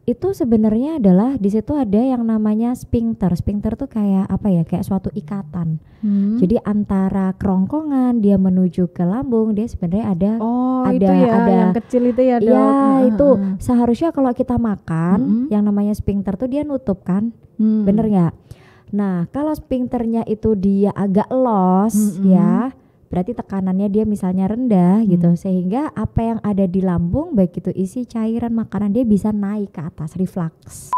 itu sebenarnya adalah di situ ada yang namanya sphincter. Sphincter tuh kayak apa ya? Kayak suatu ikatan. Jadi antara kerongkongan dia menuju ke lambung, dia sebenarnya ada itu ya, ada yang kecil itu ya, Dok. Ya, itu seharusnya kalau kita makan yang namanya sphincter tuh dia nutup kan. Bener nggak? Nah, kalau sphincternya itu dia agak los ya, berarti tekanannya dia misalnya rendah gitu, sehingga apa yang ada di lambung baik itu isi cairan makanan dia bisa naik ke atas, reflux.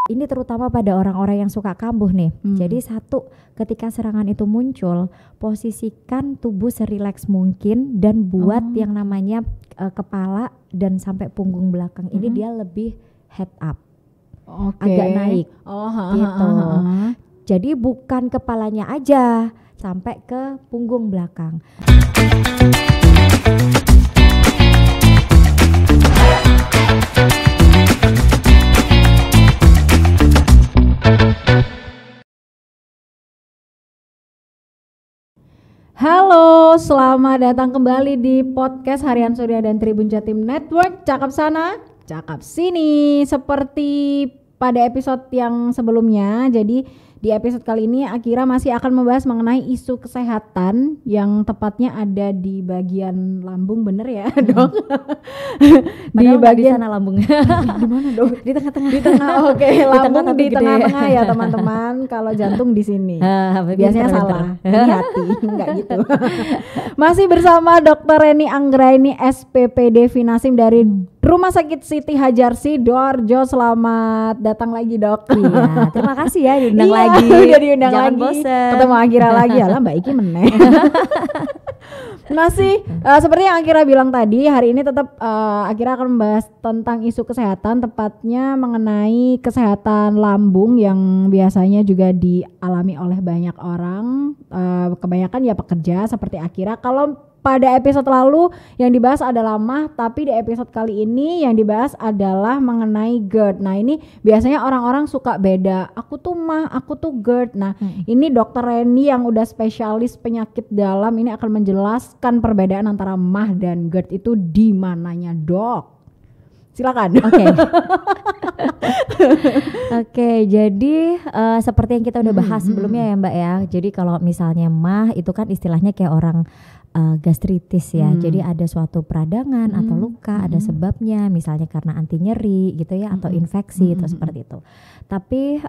Ini terutama pada orang-orang yang suka kambuh nih. Jadi satu, ketika serangan itu muncul, posisikan tubuh serileks mungkin dan buat yang namanya kepala dan sampai punggung belakang ini dia lebih head up. Agak naik gitu. Jadi bukan kepalanya aja, sampai ke punggung belakang. Halo, selamat datang kembali di podcast Harian Surya dan Tribun Jatim Network. Cakap sana, cakap sini. Seperti pada episode yang sebelumnya, jadi di episode kali ini Akira masih akan membahas mengenai isu kesehatan yang tepatnya ada di bagian lambung, bener ya dok? Di bagian sana lambungnya. Di mana dok? Di tengah-tengah. Di tengah, oke. Lambung di gede. tengah-tengah ya teman-teman. Kalau jantung di sini. Biasanya salah. Ini hati, enggak gitu. Masih bersama Dr. Reni Anggraini SPPD Finasim dari Rumah Sakit Siti Hajar Sidoarjo. Selamat datang lagi dok. Iya, terima kasih ya diundang lagi. Udah diundang Jangan lagi. bosen. Ketemu Akira lagi ya lah Mbak Iki meneh. Masih seperti yang Akira bilang tadi, hari ini tetap Akira akan membahas tentang isu kesehatan, tepatnya mengenai kesehatan lambung yang biasanya juga dialami oleh banyak orang, kebanyakan ya pekerja seperti Akira. Kalau pada episode lalu yang dibahas adalah MAH, tapi di episode kali ini yang dibahas adalah mengenai GERD. Nah ini biasanya orang-orang suka beda, aku tuh MAH, aku tuh GERD. Nah ini Dr. Reni yang udah spesialis penyakit dalam ini akan menjelaskan perbedaan antara MAH dan GERD itu di mananya dok. Silakan. Oke, jadi seperti yang kita udah bahas sebelumnya ya Mbak ya. Jadi kalau misalnya MAH itu kan istilahnya kayak orang gastritis ya. Jadi ada suatu peradangan atau luka, ada sebabnya, misalnya karena anti nyeri gitu ya, atau infeksi itu seperti itu. Tapi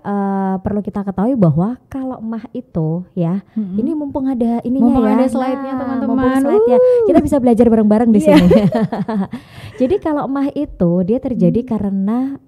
perlu kita ketahui bahwa kalau MAH itu ya, ini mumpung ada ininya mumpung ya. ada slide-nya teman-teman. Mumpung slide-nya. Kita bisa belajar bareng-bareng di sini. Jadi kalau MAH itu dia terjadi karena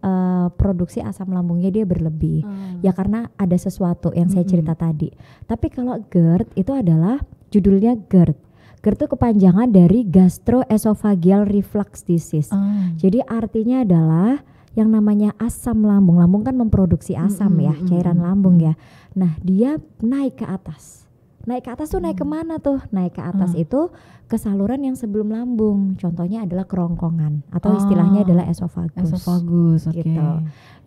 produksi asam lambungnya dia berlebih. Ya karena ada sesuatu yang saya cerita tadi. Tapi kalau GERD itu adalah judulnya GERD. GERD itu kepanjangan dari gastroesophageal reflux disease. Jadi artinya adalah yang namanya asam lambung. Lambung kan memproduksi asam ya, cairan lambung ya. Nah dia naik ke atas. Naik ke atas tuh naik kemana tuh? Naik ke atas itu ke saluran yang sebelum lambung. Contohnya adalah kerongkongan atau istilahnya adalah esofagus. Esofagus, oke. Gitu.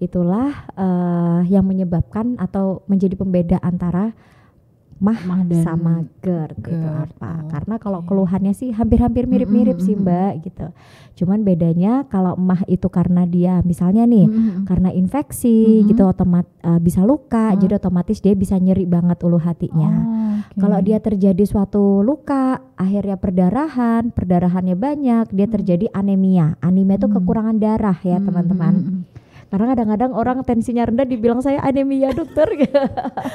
Itulah yang menyebabkan atau menjadi pembeda antara MAH sama GERD gitu apa. Karena kalau keluhannya sih hampir-hampir mirip-mirip sih Mbak gitu. Cuman bedanya kalau MAH itu karena dia misalnya nih karena infeksi gitu bisa luka, jadi otomatis dia bisa nyeri banget ulu hatinya. Kalau dia terjadi suatu luka, akhirnya perdarahannya banyak, dia terjadi anemia. Anemia itu kekurangan darah ya teman-teman. Karena kadang-kadang orang tensinya rendah dibilang saya anemia dokter.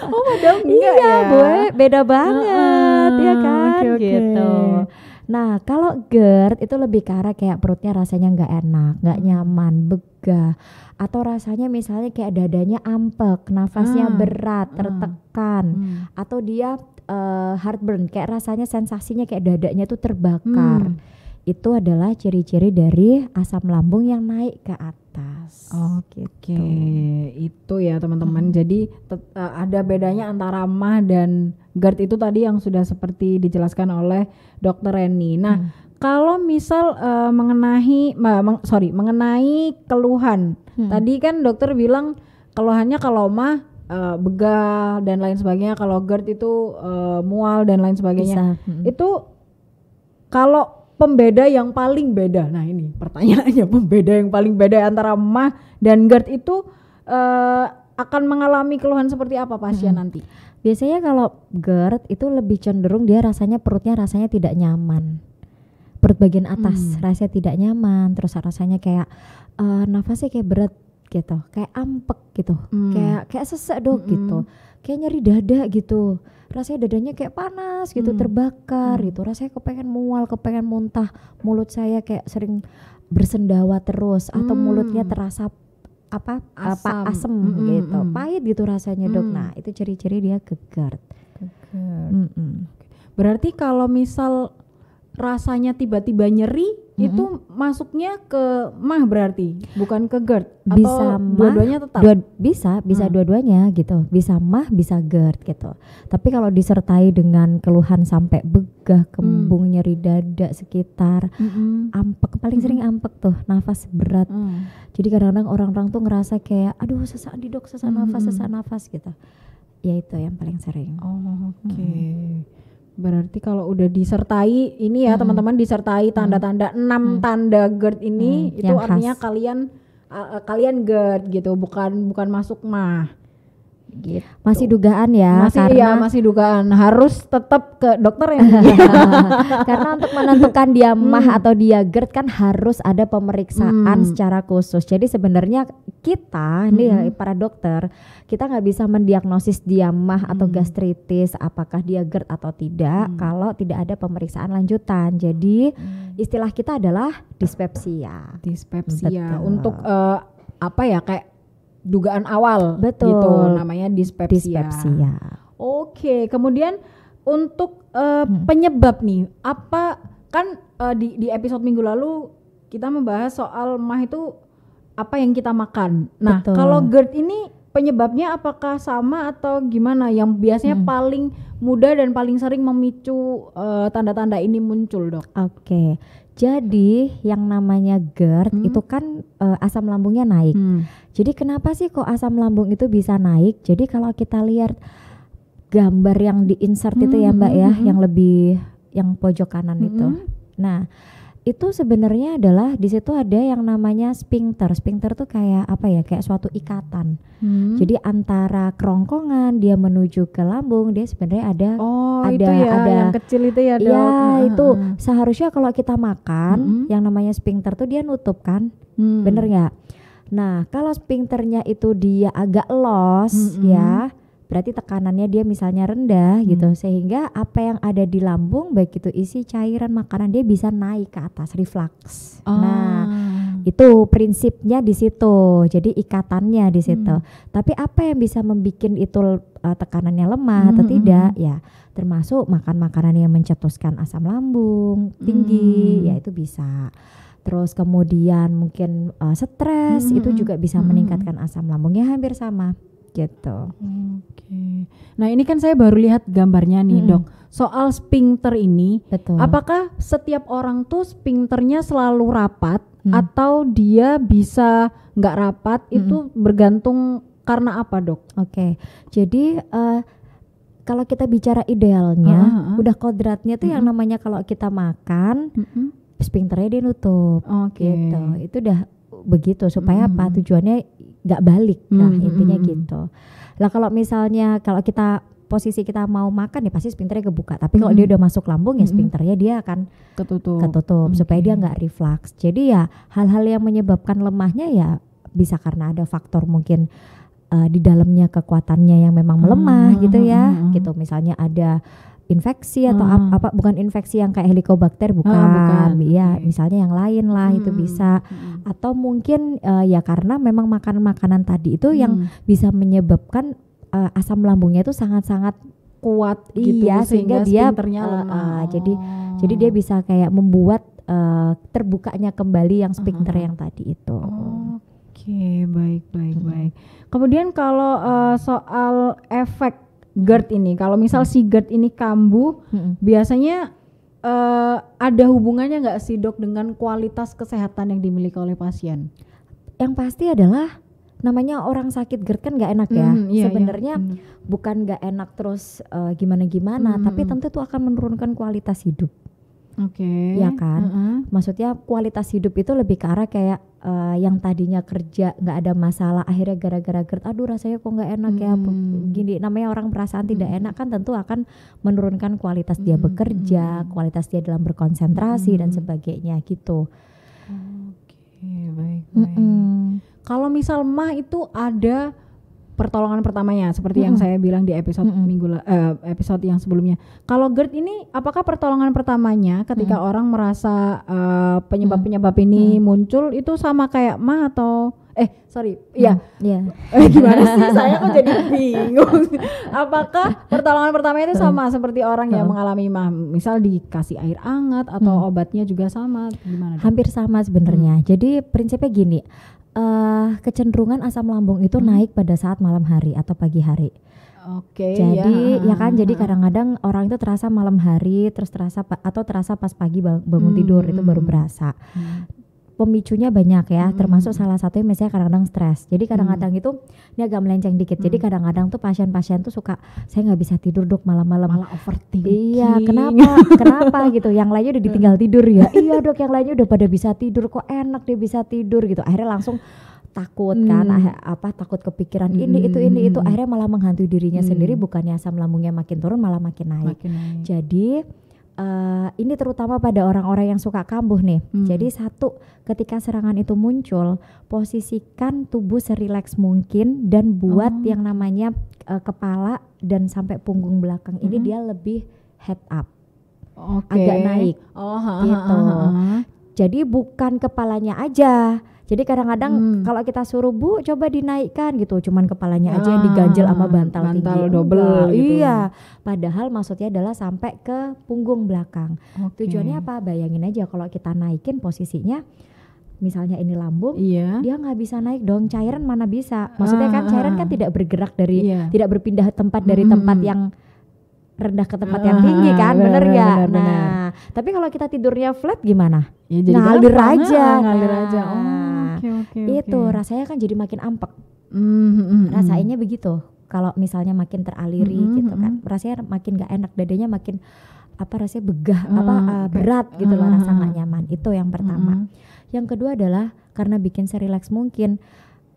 Oh padahal enggak iya, ya? Beda banget ya kan gitu. Nah kalau GERD itu lebih ke arah kayak perutnya rasanya nggak enak, nggak nyaman, begah, atau rasanya misalnya kayak dadanya ampek, nafasnya berat, tertekan, atau dia heartburn, kayak rasanya sensasinya kayak dadanya tuh terbakar. Itu adalah ciri-ciri dari asam lambung yang naik ke atas. Oke, itu ya teman-teman. Jadi ada bedanya antara MAH dan GERD itu tadi yang sudah seperti dijelaskan oleh Dr. Reni. Nah, kalau misal mengenai keluhan, tadi kan dokter bilang keluhannya kalau MAH begah dan lain sebagainya, kalau GERD itu mual dan lain sebagainya. Bisa. Itu kalau pembeda yang paling beda? Nah ini pertanyaannya, pembeda yang paling beda antara MAH dan GERD itu akan mengalami keluhan seperti apa pasien nanti? Biasanya kalau GERD itu lebih cenderung dia perutnya rasanya tidak nyaman. Perut bagian atas rasanya tidak nyaman, terus rasanya kayak nafasnya kayak berat gitu, kayak ampek gitu, kayak sesek dok gitu, kayak nyeri dada gitu, rasanya dadanya kayak panas gitu, terbakar gitu, rasanya kepengen mual, kepengen muntah, mulut saya kayak sering bersendawa terus, atau mulutnya terasa asam gitu, pahit gitu rasanya dok. Nah itu ciri-ciri dia ke GERD. Berarti kalau misal rasanya tiba-tiba nyeri itu masuknya ke MAH berarti, bukan ke GERD? Bisa atau dua-duanya tetap? Bisa dua-duanya gitu, bisa MAH bisa GERD gitu. Tapi kalau disertai dengan keluhan sampai begah, kembung, nyeri dada sekitar, ampek, paling sering ampek tuh, nafas berat. Jadi kadang-kadang orang-orang tuh ngerasa kayak aduh sesak di dok, sesak nafas gitu. Ya itu yang paling sering. Oke. Berarti kalau udah disertai ini ya teman-teman, disertai tanda-tanda 6 tanda GERD ini, itu artinya khas. kalian GERD gitu, bukan masuk MAH. Gitu. Masih dugaan ya, masih dugaan, harus tetap ke dokter ya. Karena untuk menentukan dia MAH atau dia GERD kan harus ada pemeriksaan secara khusus. Jadi sebenarnya kita nih para dokter, kita nggak bisa mendiagnosis dia MAH atau gastritis, apakah dia GERD atau tidak kalau tidak ada pemeriksaan lanjutan. Jadi istilah kita adalah dispepsia. Betul. Untuk kayak dugaan awal. Betul. Gitu namanya dispepsia. Oke, kemudian untuk penyebab nih, apa kan di episode minggu lalu kita membahas soal MAH itu apa yang kita makan. Nah, kalau GERD ini penyebabnya apakah sama atau gimana? Yang biasanya paling mudah dan paling sering memicu tanda-tanda ini muncul, dok? Oke. Jadi yang namanya GERD itu kan asam lambungnya naik. Jadi kenapa sih kok asam lambung itu bisa naik? Jadi kalau kita lihat gambar yang di-insert itu ya Mbak ya, yang pojok kanan itu. Nah, itu sebenarnya adalah di situ ada yang namanya sphincter. Sphincter tuh kayak apa ya? Kayak suatu ikatan. Jadi antara kerongkongan dia menuju ke lambung, dia sebenarnya ada yang kecil itu ya dok. Ya itu seharusnya kalau kita makan yang namanya sphincter tuh dia nutup kan, bener nggak? Nah kalau sphincternya itu dia agak los ya, berarti tekanannya dia misalnya rendah gitu, sehingga apa yang ada di lambung baik itu isi cairan makanan dia bisa naik ke atas, reflux. Nah itu prinsipnya di situ, jadi ikatannya di situ. Tapi apa yang bisa membuat itu tekanannya lemah atau tidak ya, termasuk makan makanan yang mencetuskan asam lambung tinggi ya itu bisa. Terus kemudian mungkin stres itu juga bisa meningkatkan asam lambungnya, hampir sama gitu. Oke. Nah ini kan saya baru lihat gambarnya nih dok. Soal sphincter ini, apakah setiap orang tuh sphincternya selalu rapat atau dia bisa nggak rapat? Itu bergantung karena apa dok? Oke. Jadi kalau kita bicara idealnya, udah kodratnya tuh yang namanya kalau kita makan, sphincternya dia nutup. Gitu. Itu udah begitu supaya apa? Tujuannya nggak balik. Nah intinya gitu. Lah kalau misalnya kita posisi kita mau makan ya pasti sphincternya kebuka. Tapi kalau dia udah masuk lambung ya sphincternya dia akan ketutup supaya dia nggak reflux. Jadi ya hal-hal yang menyebabkan lemahnya ya bisa karena ada faktor mungkin di dalamnya kekuatannya yang memang melemah gitu ya. Gitu misalnya ada infeksi atau apa, bukan infeksi yang kayak helicobacter bukan. Ya misalnya yang lain lah itu bisa. Atau mungkin ya karena memang makanan-makanan tadi itu yang bisa menyebabkan asam lambungnya itu sangat-sangat kuat gitu, sehingga dia jadi dia bisa kayak membuat terbukanya kembali yang sphincter yang tadi itu. Oke, baik. Kemudian kalau soal efek GERD ini, kalau misal si GERD ini kambuh, biasanya ada hubungannya nggak sih dok dengan kualitas kesehatan yang dimiliki oleh pasien? Yang pasti adalah namanya orang sakit GERD kan nggak enak ya. Sebenarnya bukan nggak enak terus gimana-gimana, tapi tentu itu akan menurunkan kualitas hidup. Ya kan? Maksudnya kualitas hidup itu lebih ke arah kayak yang tadinya kerja nggak ada masalah, akhirnya gara-gara GERD, aduh rasanya kok nggak enak ya, gini, namanya orang perasaan tidak enak kan tentu akan menurunkan kualitas dia bekerja, kualitas dia dalam berkonsentrasi dan sebagainya gitu. Baik. Kalau misal mah itu ada pertolongan pertamanya seperti yang saya bilang di episode episode yang sebelumnya. Kalau GERD ini apakah pertolongan pertamanya ketika orang merasa penyebab-penyebab ini muncul itu sama kayak mah atau gimana sih, saya kok jadi bingung. Apakah pertolongan pertama itu sama seperti orang yang mengalami mah, misal dikasih air hangat atau obatnya juga sama, gimana? Hampir sama sebenarnya. Jadi prinsipnya gini, kecenderungan asam lambung itu naik pada saat malam hari atau pagi hari. Jadi jadi kadang-kadang orang itu terasa malam hari, terus terasa pas pagi bangun tidur itu baru berasa. Pemicunya banyak ya, termasuk salah satunya misalnya kadang-kadang stres. Jadi kadang-kadang itu, ini agak melenceng dikit. Jadi kadang-kadang tuh pasien-pasien tuh suka, saya nggak bisa tidur dok malam-malam. Malah overthinking. Iya, kenapa gitu? Yang lainnya udah ditinggal tidur ya. Iya dok, yang lainnya udah pada bisa tidur, kok enak dia bisa tidur gitu. Akhirnya langsung takut kan, takut kepikiran ini itu. Akhirnya malah menghantui dirinya sendiri. Bukannya asam lambungnya makin turun, malah makin naik. Jadi ini terutama pada orang-orang yang suka kambuh nih. Jadi satu, ketika serangan itu muncul, posisikan tubuh serileks mungkin dan buat yang namanya kepala dan sampai punggung belakang ini dia lebih head up, agak naik, gitu. Jadi bukan kepalanya aja. Jadi kadang-kadang kalau kita suruh bu coba dinaikkan gitu, cuman kepalanya aja yang diganjel sama bantal tinggi, double gitu. Iya, padahal maksudnya adalah sampai ke punggung belakang. Tujuannya apa? Bayangin aja kalau kita naikin posisinya, misalnya ini lambung, dia nggak bisa naik dong, cairan mana bisa? Maksudnya kan cairan kan tidak bergerak tidak berpindah tempat dari tempat yang rendah ke tempat yang tinggi kan, bener nggak? Nah, tapi kalau kita tidurnya flat gimana? Ya, jadi ngalir aja. Itu rasanya kan jadi makin ampek. Rasanya begitu. Kalau misalnya makin teraliri gitu kan, rasanya makin nggak enak, dadanya makin rasanya begah, berat gitu loh, rasa nggak nyaman. Itu yang pertama. Yang kedua adalah karena bikin serileks mungkin.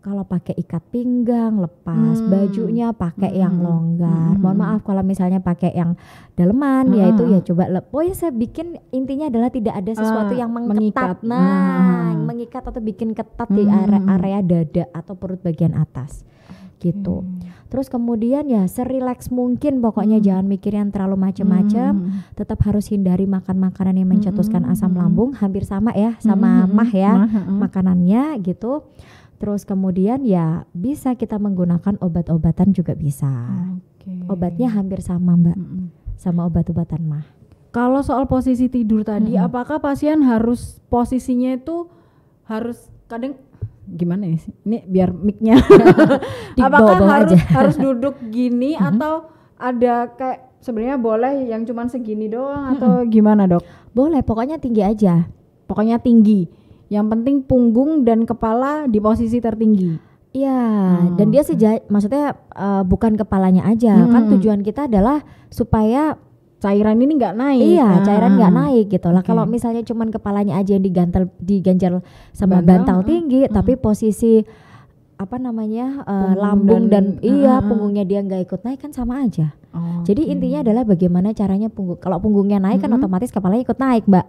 Kalau pakai ikat pinggang, lepas bajunya, pakai yang longgar. Mohon maaf kalau misalnya pakai yang daleman, ya itu ya coba pokoknya saya bikin intinya adalah tidak ada sesuatu yang mengikat. Mengikat atau bikin ketat di area dada atau perut bagian atas. Gitu. Terus kemudian ya serileks mungkin, pokoknya jangan mikir yang terlalu macam-macam. Tetap harus hindari makan makanan yang mencetuskan asam lambung, hampir sama ya sama mah ya, makanannya gitu. Terus kemudian ya bisa kita menggunakan obat-obatan juga bisa. Obatnya hampir sama mbak, sama obat-obatan mah. Kalau soal posisi tidur tadi, apakah pasien harus posisinya itu harus kadang gimana ya? Ini biar mic-nya. Apakah harus duduk gini atau ada kayak sebenarnya boleh yang cuman segini doang atau gimana dok? Boleh, pokoknya tinggi aja. Pokoknya tinggi. Yang penting punggung dan kepala di posisi tertinggi. Iya, dan dia maksudnya bukan kepalanya aja. Kan tujuan kita adalah supaya cairan ini nggak naik. Iya, cairan nggak naik gitu lah. Kalau misalnya cuman kepalanya aja yang diganjal sama bantal tinggi, tapi posisi lambung dan punggungnya dia nggak ikut naik kan sama aja. Jadi intinya adalah bagaimana caranya punggung. Kalau punggungnya naik kan otomatis kepalanya ikut naik, mbak.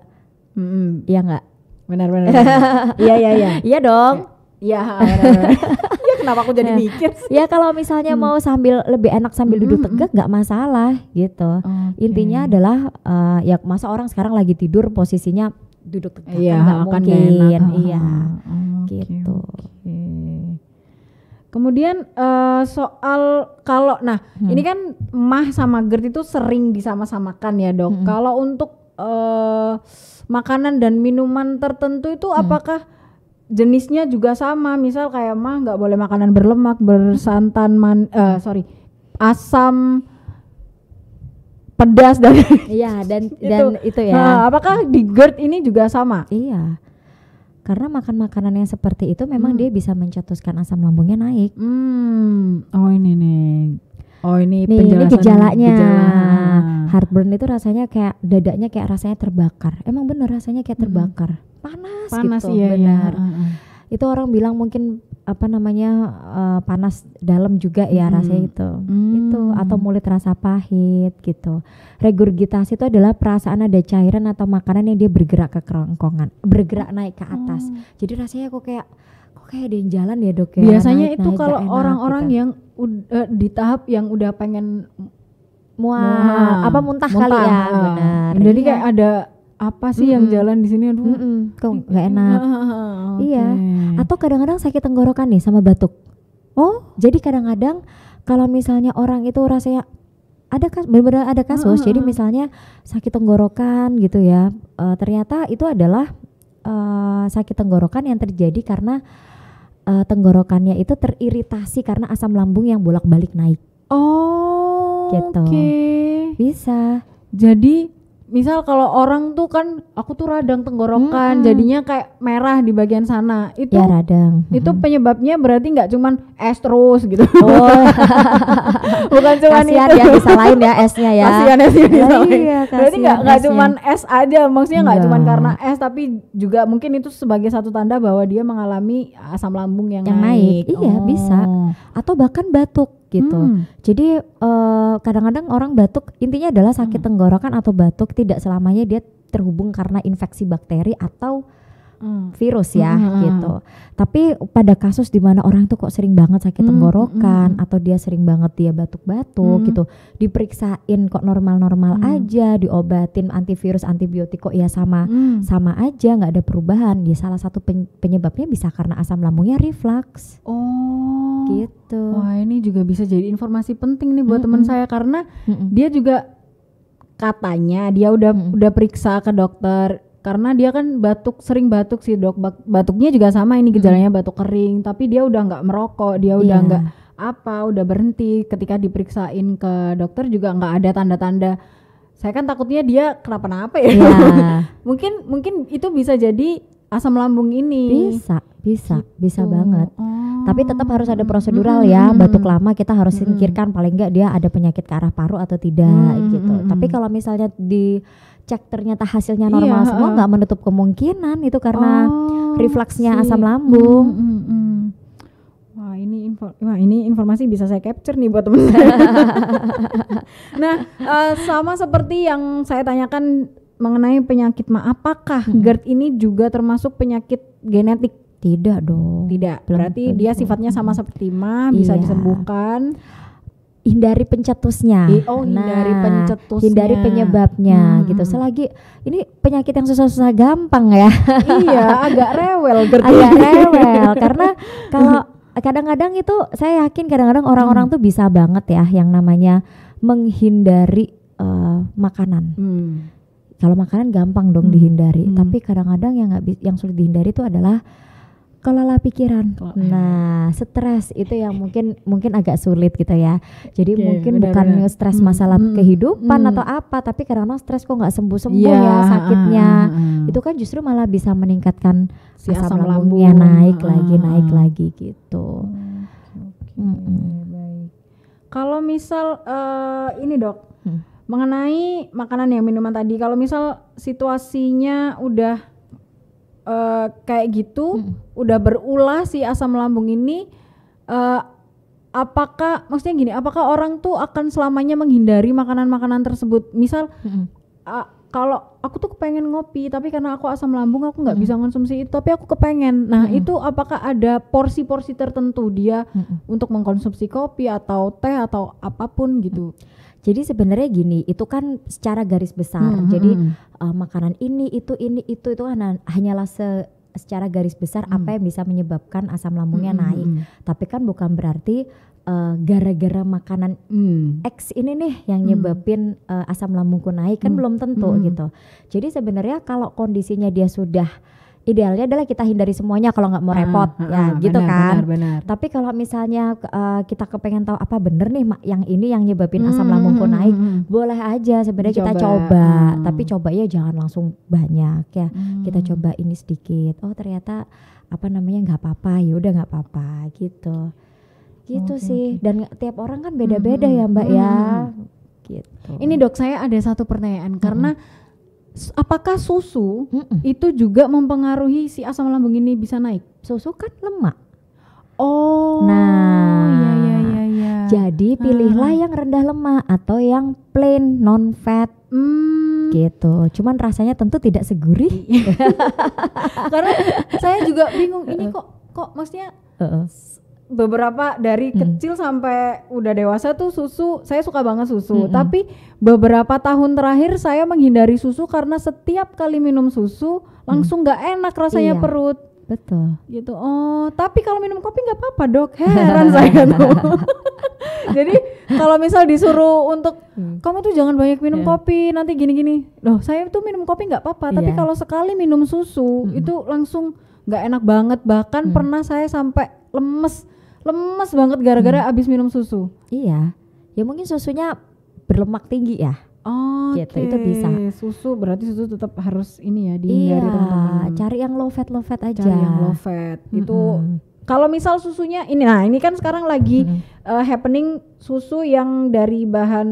Iya nggak? Benar. Iya. Iya dong. Iya. Ya kenapa aku jadi mikir sih? Ya kalau misalnya mau lebih enak sambil duduk tegak nggak masalah gitu. Intinya adalah ya masa orang sekarang lagi tidur posisinya duduk tegak nggak mungkin. Iya. Gitu. Kemudian soal kalau ini kan mah sama GERD itu sering disama-samakan ya dok. Kalau untuk makanan dan minuman tertentu itu apakah jenisnya juga sama? Misal kayak mah nggak boleh makanan berlemak, bersantan, asam, pedas dan itu ya. Apakah di GERD ini juga sama? Iya. Karena makan makanan yang seperti itu memang dia bisa mencetuskan asam lambungnya naik. Oh ini nih. Ini gejalanya. Heartburn itu rasanya kayak dadanya kayak rasanya terbakar. Emang bener rasanya kayak terbakar. Panas gitu. Iya, benar. Iya. Itu orang bilang mungkin panas dalam juga ya rasanya itu. Itu atau mulut rasa pahit gitu. Regurgitasi itu adalah perasaan ada cairan atau makanan yang dia bergerak ke kerongkongan, bergerak naik ke atas. Jadi rasanya kok kayak ada yang jalan ya dok ya. Biasanya itu kalau orang-orang gitu. Yang di tahap yang udah pengen muntah kali ya. Benar. Jadi kayak ada apa sih yang jalan di sini, aduh kok nggak enak. Iya. Atau kadang-kadang sakit tenggorokan nih sama batuk. Jadi kadang-kadang kalau misalnya orang itu rasanya benar-benar ada kasus. Jadi misalnya sakit tenggorokan gitu ya, ternyata itu adalah sakit tenggorokan yang terjadi karena tenggorokannya itu teriritasi karena asam lambung yang bolak-balik naik. Gitu. Bisa. Jadi misal kalau orang tuh kan aku tuh radang tenggorokan, jadinya kayak merah di bagian sana. Itu ya radang. Itu penyebabnya berarti nggak cuman es terus gitu. Bukan cuman kasian itu. Ya disalahin ya esnya ya. Kasian esnya disalahin. Iya, berarti nggak cuman es aja, maksudnya nggak cuman karena es, tapi juga mungkin itu sebagai satu tanda bahwa dia mengalami asam lambung yang naik. Iya bisa. Atau bahkan batuk gitu. Jadi kadang-kadang orang batuk intinya adalah sakit tenggorokan atau batuk tidak selamanya dia terhubung karena infeksi bakteri atau virus ya gitu. Tapi pada kasus di mana orang tuh kok sering banget sakit tenggorokan atau dia sering banget dia batuk-batuk gitu, diperiksain kok normal-normal aja, diobatin antivirus, antibiotik kok ya sama aja nggak ada perubahan. Ya salah satu penyebabnya bisa karena asam lambungnya reflux. Gitu. Wah, ini juga bisa jadi informasi penting nih buat teman saya karena dia juga katanya dia udah periksa ke dokter karena dia kan sering batuk sih dok. Batuknya juga sama ini gejalanya batuk kering, tapi dia udah nggak merokok, dia udah nggak udah berhenti. Ketika diperiksain ke dokter juga nggak ada tanda-tanda. Saya kan takutnya dia kenapa-napa ya. Mungkin itu bisa jadi asam lambung ini. Bisa banget. Tapi tetap harus ada prosedural ya. Batuk lama kita harus singkirkan, paling enggak dia ada penyakit ke arah paru atau tidak gitu. Tapi kalau misalnya dicek ternyata hasilnya normal semua, nggak menutup kemungkinan itu karena refluksnya asam lambung. Wah ini informasi bisa saya capture nih buat teman saya. Nah sama seperti yang saya tanyakan mengenai penyakit apakah GERD ini juga termasuk penyakit genetik? Tidak dong. Tidak. Berarti dia sifatnya sama seperti bisa disembuhkan. Hindari pencetusnya. Hindari penyebabnya gitu. Selagi ini penyakit yang susah-susah gampang ya. Iya, agak rewel GERD. Agak rewel karena kalau kadang-kadang itu saya yakin kadang-kadang orang-orang tuh bisa banget ya yang namanya menghindari makanan. Kalau makanan gampang dong dihindari, tapi kadang-kadang yang sulit dihindari itu adalah kelola pikiran. Nah, stres itu yang mungkin agak sulit gitu ya. Jadi mungkin bukan stres masalah kehidupan atau apa, tapi karena stres kok nggak sembuh-sembuh ya sakitnya. Itu kan justru malah bisa meningkatkan asam lambungnya naik lagi gitu. Baik. Kalau misal ini dok, mengenai makanan yang minuman tadi, kalau misal situasinya udah kayak gitu, udah berulah si asam lambung ini, apakah orang tuh akan selamanya menghindari makanan-makanan tersebut? Misal kalau aku tuh kepengen ngopi, tapi karena aku asam lambung aku nggak bisa konsumsi itu, tapi aku kepengen. Nah itu apakah ada porsi-porsi tertentu dia untuk mengkonsumsi kopi atau teh atau apapun gitu? Jadi sebenarnya gini, itu kan secara garis besar. Jadi makanan ini itu kan hanyalah secara garis besar apa yang bisa menyebabkan asam lambungnya naik. Tapi kan bukan berarti gara-gara makanan X ini nih yang nyebabin asam lambungku naik, kan belum tentu gitu. Jadi sebenarnya kalau kondisinya dia sudah, idealnya adalah kita hindari semuanya kalau nggak mau repot gitu kan. Benar. Tapi kalau misalnya kita kepengen tahu apa bener nih yang ini yang nyebabin asam lambungku naik, boleh aja sebenarnya kita coba. Tapi coba ya jangan langsung banyak ya. Kita coba ini sedikit. Oh ternyata nggak apa-apa, ya udah nggak apa-apa gitu. Gitu sih. Dan tiap orang kan beda-beda ya Mbak ya. gitu. Ini dok, saya ada satu pertanyaan karena apakah susu itu juga mempengaruhi si asam lambung ini bisa naik? Susu kan lemak. Oh, nah, ya. Jadi pilihlah yang rendah lemak atau yang plain non fat. Gitu. Cuman rasanya tentu tidak segurih. Karena saya juga bingung ini kok maksudnya beberapa dari kecil sampai udah dewasa tuh susu, saya suka banget susu. Tapi beberapa tahun terakhir saya menghindari susu karena setiap kali minum susu langsung nggak enak rasanya perut. Betul. Gitu. Oh, tapi kalau minum kopi nggak apa-apa dok. Heran saya tuh. Jadi kalau misal disuruh untuk kamu tuh jangan banyak minum kopi nanti gini-gini. Loh, saya tuh minum kopi nggak apa-apa. Tapi kalau sekali minum susu itu langsung nggak enak banget. Bahkan pernah saya sampai lemes banget gara-gara abis minum susu. Iya. Ya mungkin susunya berlemak tinggi ya. Oh, gitu, itu bisa. Susu berarti susu tetap harus ini ya dihindari teman-teman. Cari yang low fat aja. Cari yang low fat. Itu kalau misal susunya ini, nah ini kan sekarang lagi happening susu yang dari bahan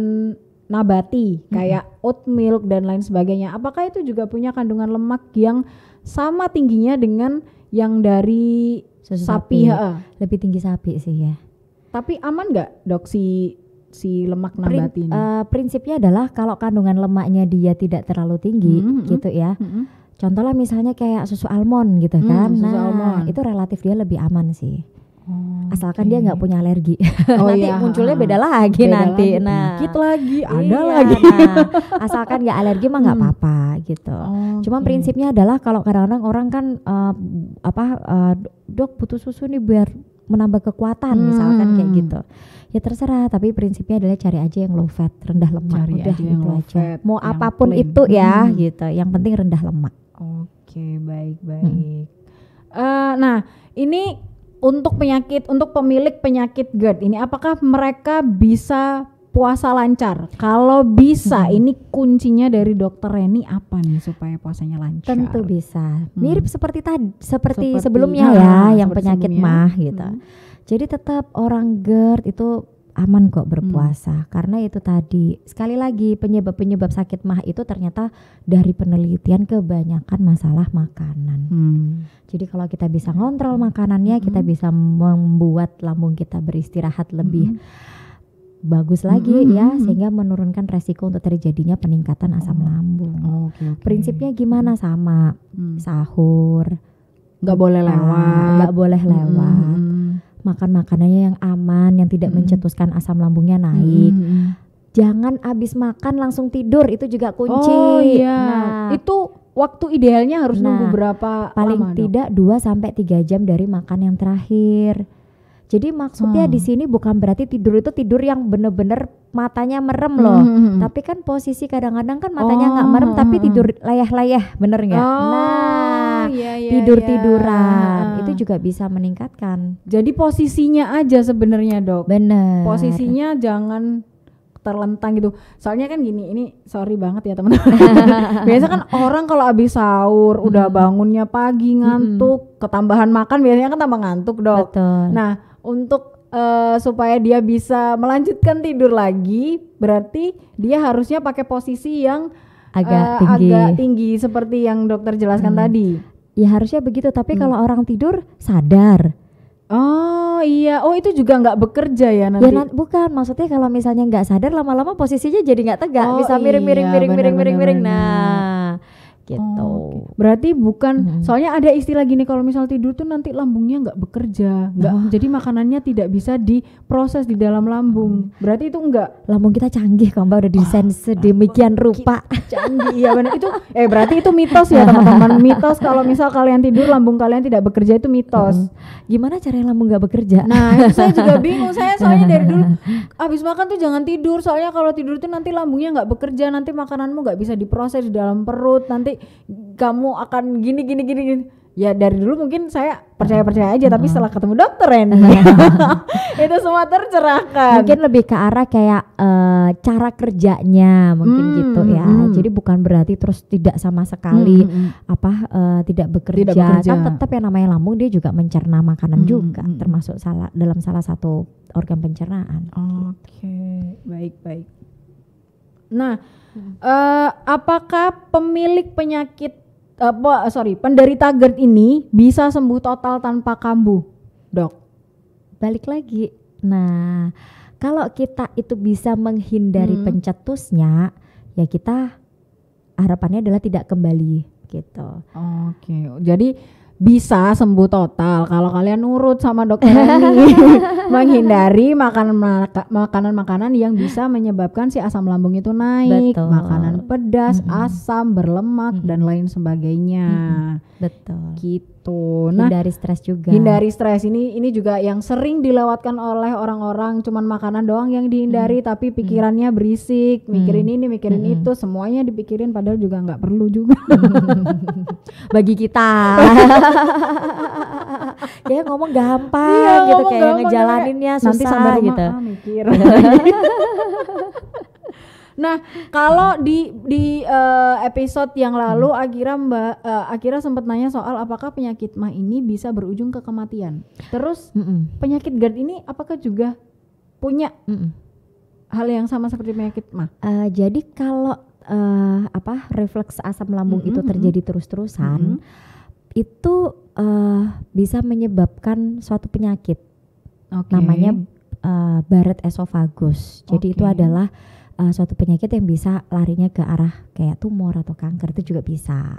nabati kayak oat milk dan lain sebagainya. Apakah itu juga punya kandungan lemak yang sama tingginya dengan yang dari susu sapi? Lebih tinggi sapi sih ya. Tapi aman nggak dok si lemak nabati ini? Prinsipnya adalah kalau kandungan lemaknya dia tidak terlalu tinggi gitu ya. Contohnya misalnya kayak susu almond gitu kan. Susu almond. Itu relatif dia lebih aman sih. Asalkan dia nggak punya alergi. Nanti munculnya beda lagi nanti. Penyakit lagi, ada lagi. Asalkan nggak alergi mah nggak apa-apa gitu. Cuma prinsipnya adalah kalau kadang-kadang orang kan dok butuh susu nih biar menambah kekuatan misalkan kayak gitu. Ya terserah, tapi prinsipnya adalah cari aja yang low fat, rendah lemak. Cari udah aja yang itu low aja. fat, Mau yang apapun plain. itu ya gitu. Yang penting rendah lemak. Oke, baik. Nah, ini untuk pemilik penyakit GERD ini, apakah mereka bisa puasa lancar? Kalau bisa, ini kuncinya dari Dokter Reni apa nih supaya puasanya lancar? Tentu bisa. Mirip seperti sebelumnya ya, yang penyakit mah gitu. Jadi tetap orang GERD itu aman kok berpuasa karena itu tadi sekali lagi penyebab sakit mah itu ternyata dari penelitian kebanyakan masalah makanan. Jadi kalau kita bisa ngontrol makanannya, kita bisa membuat lambung kita beristirahat lebih bagus lagi ya, sehingga menurunkan resiko untuk terjadinya peningkatan asam lambung. Prinsipnya gimana? Sama sahur nggak boleh lewat. Makan makanannya yang aman, yang tidak mencetuskan asam lambungnya naik. Jangan abis makan langsung tidur, itu juga kunci. Oh iya. Itu waktu idealnya harus nunggu berapa paling lama, tidak 2-3 jam dari makan yang terakhir. Jadi maksudnya di sini bukan berarti tidur itu tidur yang bener-bener matanya merem loh. Tapi kan posisi kadang-kadang kan matanya nggak merem tapi tidur layah-layah, bener nggak? Tidur-tiduran itu juga bisa meningkatkan. Jadi posisinya aja sebenarnya dok. Bener. Posisinya jangan terlentang gitu. Soalnya kan gini, ini sorry banget ya teman-teman. Biasa kan orang kalau habis sahur udah bangunnya pagi ngantuk, ketambahan makan biasanya kan tambah ngantuk dok. Betul. Nah untuk supaya dia bisa melanjutkan tidur lagi, berarti dia harusnya pakai posisi yang agak tinggi seperti yang dokter jelaskan tadi. Ya harusnya begitu, tapi kalau orang tidur sadar. Oh iya, itu juga nggak bekerja ya nanti? Ya bukan, maksudnya kalau misalnya nggak sadar lama-lama posisinya jadi nggak tegak, bisa miring. Nah, gitu. Berarti bukan, soalnya ada istilah gini kalau misal tidur tuh nanti lambungnya nggak bekerja, jadi makanannya tidak bisa diproses di dalam lambung. Berarti itu enggak. Lambung kita canggih kok Mbak, udah desain sedemikian rupa. Canggih, iya benar. Itu berarti itu mitos ya teman-teman. Mitos kalau misal kalian tidur lambung kalian tidak bekerja itu mitos. Gimana caranya lambung nggak bekerja? Nah itu saya juga bingung. Saya soalnya dari dulu habis makan tuh jangan tidur, soalnya kalau tidur tuh nanti lambungnya nggak bekerja, nanti makananmu nggak bisa diproses di dalam perut, nanti kamu akan gini. Ya dari dulu mungkin saya percaya aja, tapi setelah ketemu dokter itu semua tercerahkan. Mungkin lebih ke arah kayak cara kerjanya mungkin gitu ya. Jadi bukan berarti terus tidak sama sekali tidak bekerja. Kan tetap yang namanya lambung dia juga mencerna makanan juga, termasuk dalam salah satu organ pencernaan. Oke, baik. Nah, apakah pemilik penyakit penderita GERD ini bisa sembuh total tanpa kambuh, Dok? Balik lagi. Nah, kalau kita itu bisa menghindari pencetusnya, ya kita harapannya adalah tidak kembali gitu. Oke. Jadi bisa sembuh total kalau kalian nurut sama dokter ini, menghindari makanan-makanan yang bisa menyebabkan si asam lambung itu naik. Betul. Makanan pedas, asam, berlemak dan lain sebagainya. Betul. Gitu. Nah, hindari stres juga. Hindari stres ini juga yang sering dilewatkan oleh orang-orang, cuman makanan doang yang dihindari tapi pikirannya berisik, mikirin ini, mikirin itu, semuanya dipikirin padahal juga nggak perlu juga. Bagi kita. Kayak ngomong gampang gitu, kayak ngejalaninnya susah nanti sampai rumah, gitu. Mikir. Nah, kalau di episode yang lalu Akira sempat nanya soal apakah penyakit MAH ini bisa berujung ke kematian. Terus penyakit GERD ini apakah juga punya hal yang sama seperti penyakit MAH? Jadi kalau refleks asam lambung itu terjadi terus-terusan, itu bisa menyebabkan suatu penyakit. Namanya Barrett esophagus. Jadi itu adalah suatu penyakit yang bisa larinya ke arah kayak tumor atau kanker, itu juga bisa.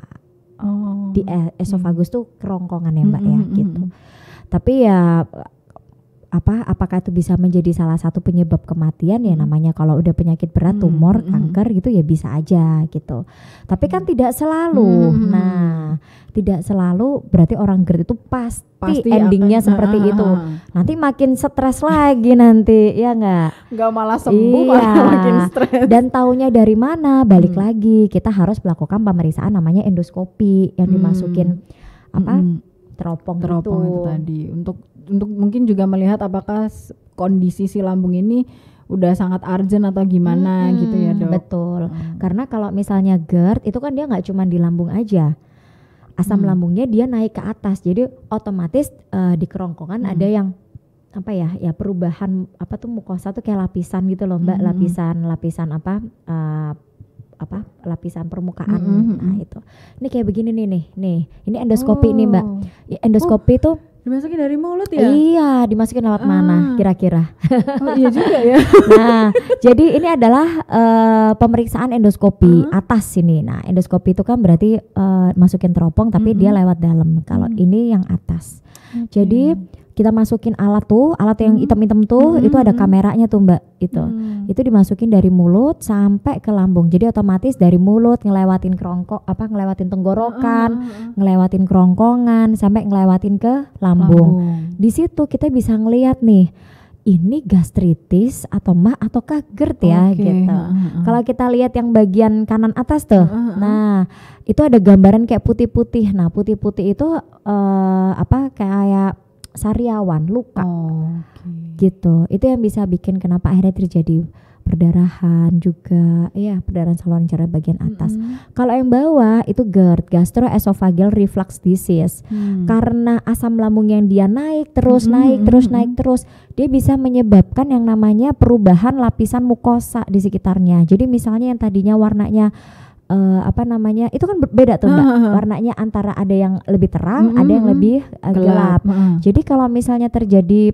Di esophagus tuh kerongkongan ya Mbak ya gitu. Tapi ya apakah itu bisa menjadi salah satu penyebab kematian? Ya namanya kalau udah penyakit berat, tumor, kanker gitu ya bisa aja gitu. Tapi kan tidak selalu. Nah, tidak selalu berarti orang GERD itu pasti endingnya seperti itu. Nanti makin stres lagi nanti, ya nggak malah sembuh, malah makin stres. Dan taunya dari mana? Balik lagi, kita harus melakukan pemeriksaan namanya endoskopi yang dimasukin teropong itu tadi untuk mungkin juga melihat apakah kondisi si lambung ini udah sangat urgent atau gimana gitu ya Dok. Betul. Karena kalau misalnya GERD itu kan dia nggak cuma di lambung aja, asam lambungnya dia naik ke atas, jadi otomatis di kerongkongan ada yang perubahan mukosa tuh kayak lapisan gitu loh Mbak, lapisan lapisan permukaan. Nah itu, ini kayak begini nih, ini endoskopi nih Mbak. Endoskopi tuh dimasukin dari mulut ya? Iya, dimasukin lewat mana kira-kira? Iya juga ya. Nah, jadi ini adalah pemeriksaan endoskopi atas ini. Nah, endoskopi itu kan berarti masukin teropong tapi dia lewat dalam. Kalau ini yang atas. Jadi kita masukin alat yang hitam-hitam tuh, itu ada kameranya tuh Mbak, itu dimasukin dari mulut sampai ke lambung. Jadi otomatis dari mulut ngelewatin ngelewatin tenggorokan, ngelewatin kerongkongan sampai ngelewatin ke lambung. Di situ kita bisa ngelihat nih, ini gastritis atau MAH ataukah GERD ya gitu. Kalau kita lihat yang bagian kanan atas tuh, nah itu ada gambaran kayak putih-putih. Nah putih-putih itu kayak sariawan, luka gitu. Itu yang bisa bikin kenapa akhirnya terjadi perdarahan juga, perdarahan saluran cerna bagian atas. Kalau yang bawah itu GERD, gastroesophageal reflux disease. Karena asam lambung yang dia naik terus, dia bisa menyebabkan yang namanya perubahan lapisan mukosa di sekitarnya. Jadi misalnya yang tadinya warnanya itu kan berbeda tuh Mbak, warnanya antara ada yang lebih terang, ada yang lebih gelap. Jadi kalau misalnya terjadi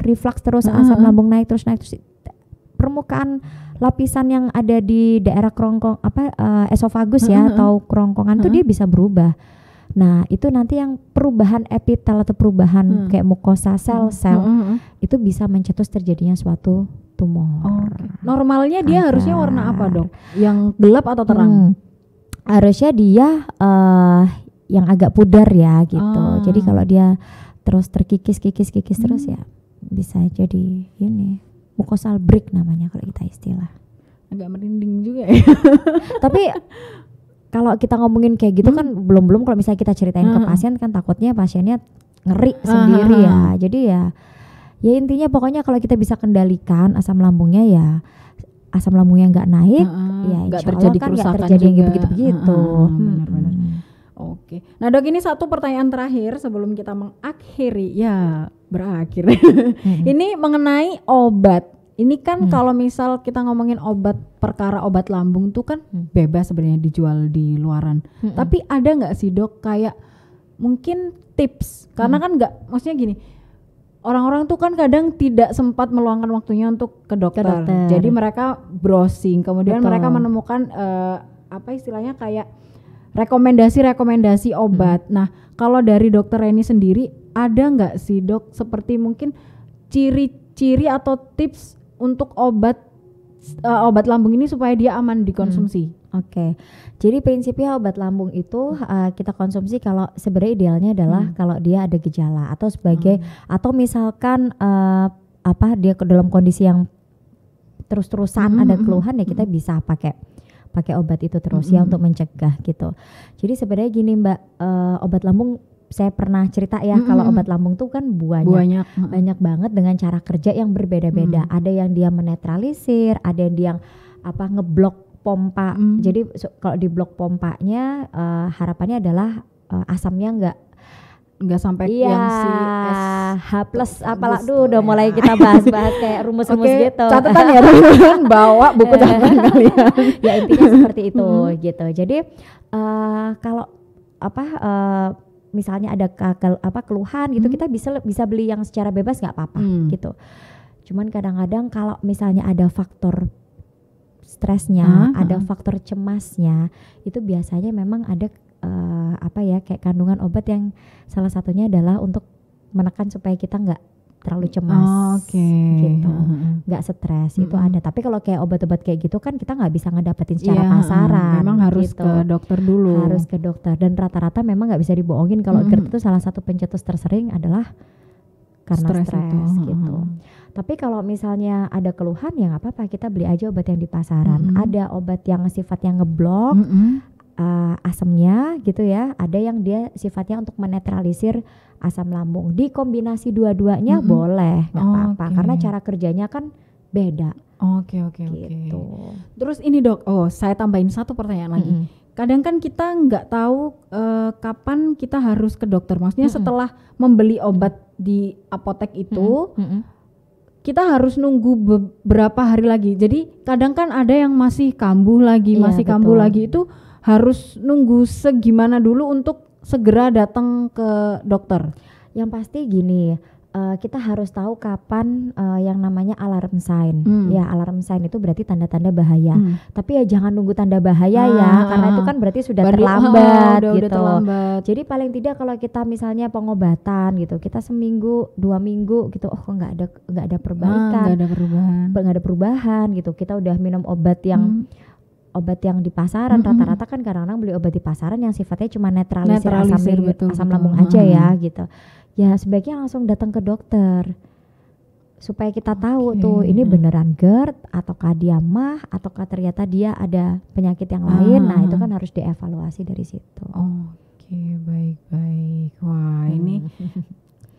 reflux terus, asam lambung naik terus permukaan lapisan yang ada di daerah kerongkong esophagus atau kerongkongan tuh dia bisa berubah. Nah itu nanti yang perubahan epitel atau perubahan kayak mukosa sel-sel itu bisa mencetus terjadinya suatu tumor. Normalnya dia harusnya warna apa Dok? Yang gelap atau terang? Harusnya dia yang agak pudar ya gitu. Jadi kalau dia terus terkikis terus ya bisa jadi ini mukosal break namanya kalau kita istilah. Agak merinding juga ya. Tapi kalau kita ngomongin kayak gitu kan belum kalau misalnya kita ceritain ke pasien kan takutnya pasiennya ngeri sendiri ya. Jadi ya intinya pokoknya kalau kita bisa kendalikan asam lambungnya ya asam lambungnya nggak naik ya nggak terjadi kerusakan, nggak terjadi yang begitu. Benar. Oke. Nah Dok, ini satu pertanyaan terakhir sebelum kita mengakhiri berakhir. Ini mengenai obat Ini kan kalau misal kita ngomongin perkara obat lambung tuh kan bebas sebenarnya dijual di luaran. Tapi ada nggak sih dok kayak mungkin tips? Karena kan nggak, maksudnya gini, orang-orang tuh kan kadang tidak sempat meluangkan waktunya untuk ke dokter. Jadi mereka browsing, kemudian mereka menemukan apa istilahnya kayak rekomendasi obat. Nah, kalau dari dokter Reni sendiri ada nggak sih dok seperti mungkin ciri-ciri atau tips untuk obat lambung ini supaya dia aman dikonsumsi? Oke. Jadi prinsipnya obat lambung itu kita konsumsi kalau sebenarnya idealnya adalah kalau dia ada gejala atau sebagai atau misalkan dia dalam kondisi yang terus-terusan ada keluhan ya kita bisa pakai obat itu terus ya untuk mencegah gitu. Jadi sebenarnya gini Mbak, obat lambung saya pernah cerita ya kalau obat lambung tuh kan banyak banget dengan cara kerja yang berbeda-beda. Ada yang dia menetralisir, ada yang dia ngeblok pompa. Jadi kalau di blok pompanya harapannya adalah asamnya nggak sampai yang si H+ apalah udah mulai kita bahas kayak rumus-rumus gitu. Catatan ya teman-teman, bawa buku catatan kalian. Ya intinya seperti itu gitu. Jadi kalau misalnya ada keluhan gitu kita bisa beli yang secara bebas nggak apa-apa gitu. Cuman kadang-kadang kalau misalnya ada faktor stresnya, ada faktor cemasnya, itu biasanya memang ada kayak kandungan obat yang salah satunya adalah untuk menekan supaya kita nggak terlalu cemas, gitu, nggak stres itu ada. Tapi kalau kayak obat-obat kayak gitu kan kita nggak bisa ngedapetin secara pasaran. Memang harus gitu. Ke dokter dulu. Harus ke dokter dan rata-rata memang nggak bisa dibohongin kalau GERD itu salah satu pencetus tersering adalah karena stres gitu. Tapi kalau misalnya ada keluhan ya nggak apa-apa, kita beli aja obat yang di pasaran. Ada obat yang sifatnya ngeblok asamnya gitu ya, ada yang dia sifatnya untuk menetralisir asam lambung. Dikombinasi dua-duanya boleh, nggak apa-apa karena cara kerjanya kan beda. Oke. Gitu. Terus ini dok, saya tambahin satu pertanyaan lagi. Kadang kan kita nggak tahu kapan kita harus ke dokter. Maksudnya setelah membeli obat di apotek itu, kita harus nunggu beberapa hari lagi. Jadi kadang kan ada yang masih kambuh lagi, kambuh lagi, itu harus nunggu segimana dulu untuk segera datang ke dokter? Yang pasti gini, kita harus tahu kapan yang namanya alarm sign. Ya alarm sign itu berarti tanda-tanda bahaya. Tapi ya jangan nunggu tanda bahaya ya, karena itu kan berarti sudah terlambat gitu. Udah terlambat. Jadi paling tidak kalau kita misalnya pengobatan gitu, kita seminggu 2 minggu gitu, kok nggak ada perbaikan, nggak ada perubahan gitu. Kita udah minum obat yang di pasaran, rata-rata kan kadang-kadang beli obat di pasaran yang sifatnya cuma netralisir asam lambung aja ya gitu. Ya sebaiknya langsung datang ke dokter supaya kita tahu tuh ini beneran GERD ataukah dia MAH ataukah ternyata dia ada penyakit yang lain. Nah itu kan harus dievaluasi dari situ. Baik. Wah ini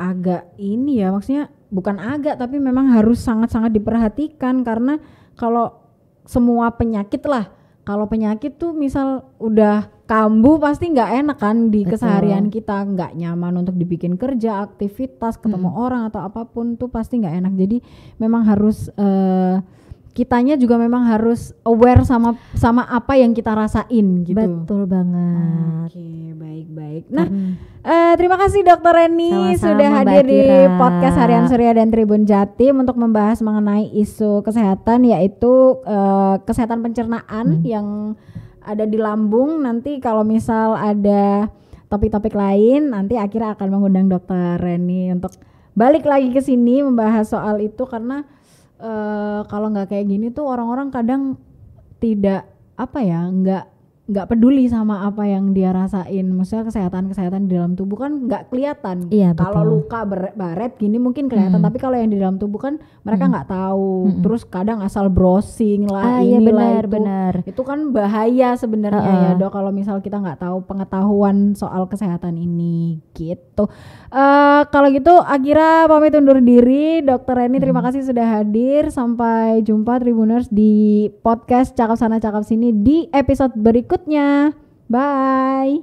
agak ini ya, maksudnya bukan agak tapi memang harus sangat-sangat diperhatikan karena kalau semua penyakit lah. Kalau penyakit tuh misal udah kambuh pasti nggak enak kan di keseharian kita, nggak nyaman untuk dibikin kerja, aktivitas, ketemu orang atau apapun tuh pasti nggak enak. Jadi memang harus kitanya juga memang harus aware sama apa yang kita rasain gitu. Betul banget. Baik. Nah, terima kasih Dr. Reni sudah hadir di podcast Harian Surya dan Tribun Jatim untuk membahas mengenai isu kesehatan, yaitu kesehatan pencernaan yang ada di lambung. Nanti kalau misal ada topik-topik lain, nanti akhirnya akan mengundang Dr. Reni untuk balik lagi ke sini membahas soal itu, karena kalau nggak kayak gini tuh orang-orang kadang tidak nggak peduli sama apa yang dia rasain. Maksudnya kesehatan di dalam tubuh kan nggak kelihatan. Iya, kalau luka baret gini mungkin kelihatan, tapi kalau yang di dalam tubuh kan mereka nggak tahu. Terus kadang asal browsing lah benar. Itu kan bahaya sebenarnya ya dok, kalau misal kita nggak tahu pengetahuan soal kesehatan ini gitu. Kalau gitu Akira pamit undur diri. Dr. Reni terima kasih sudah hadir. Sampai jumpa Tribuners di podcast Cakap Sana Cakap Sini di episode berikutnya. Bye.